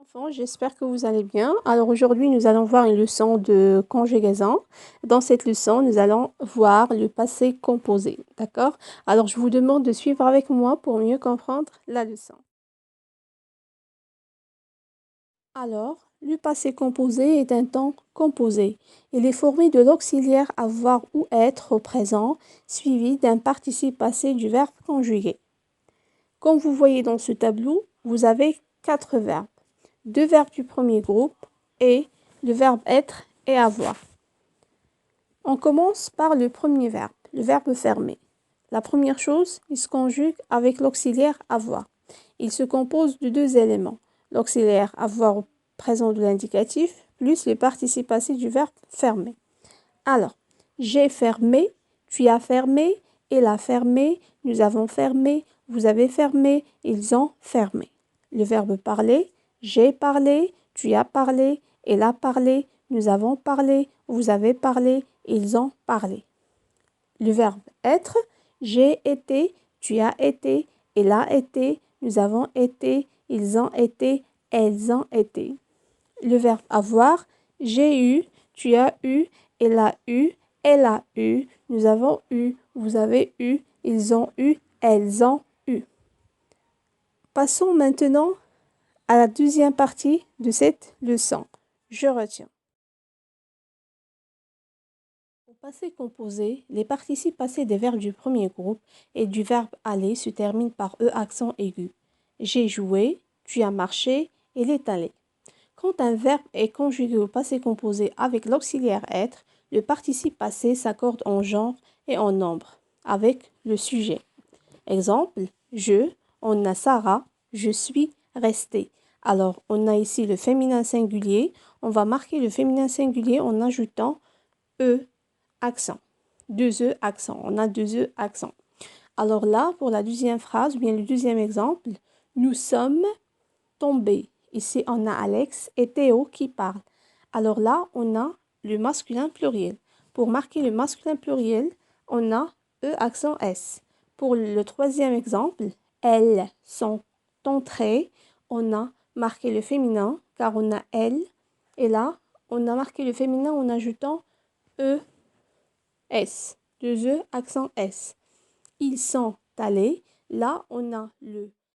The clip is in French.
Enfants, j'espère que vous allez bien. Alors aujourd'hui, nous allons voir une leçon de conjugaison. Dans cette leçon, nous allons voir le passé composé. D'accord? Alors je vous demande de suivre avec moi pour mieux comprendre la leçon. Alors, le passé composé est un temps composé. Il est formé de l'auxiliaire avoir ou être au présent, suivi d'un participe passé du verbe conjugué. Comme vous voyez dans ce tableau, vous avez 4 verbes. 2 verbes du premier groupe et le verbe être et avoir. On commence par le premier verbe, le verbe fermer. La première chose, il se conjugue avec l'auxiliaire avoir. Il se compose de 2 éléments, l'auxiliaire avoir au présent de l'indicatif plus le participe passé du verbe fermer. Alors, j'ai fermé, tu as fermé, il a fermé, nous avons fermé, vous avez fermé, ils ont fermé. Le verbe parler, j'ai parlé, tu as parlé, il a parlé, nous avons parlé, vous avez parlé, ils ont parlé. Le verbe être, j'ai été, tu as été, il a été, nous avons été, ils ont été, elles ont été. Le verbe avoir, j'ai eu, tu as eu, il a eu, elle a eu, nous avons eu, vous avez eu, ils ont eu, elles ont eu. Passons maintenant à la deuxième partie de cette leçon. Je retiens. Au passé composé, les participes passés des verbes du premier groupe et du verbe aller se terminent par E accent aigu. J'ai joué, tu as marché, il est allé. Quand un verbe est conjugué au passé composé avec l'auxiliaire être, le participe passé s'accorde en genre et en nombre avec le sujet. Exemple, je, on a Sarah, je suis resté. Alors, on a ici le féminin singulier. On va marquer le féminin singulier en ajoutant E accent. 2 E accent. On a 2 E accent. Alors là, pour la deuxième phrase, ou bien le deuxième exemple, nous sommes tombés. Ici, on a Alex et Théo qui parlent. Alors là, on a le masculin pluriel. Pour marquer le masculin pluriel, on a E accent S. Pour le troisième exemple, elles sont entrées. On a marqué le féminin car on a elles. Et là, on a marqué le féminin en ajoutant E, S. 2 E accent S. Ils sont allés. Là, on a le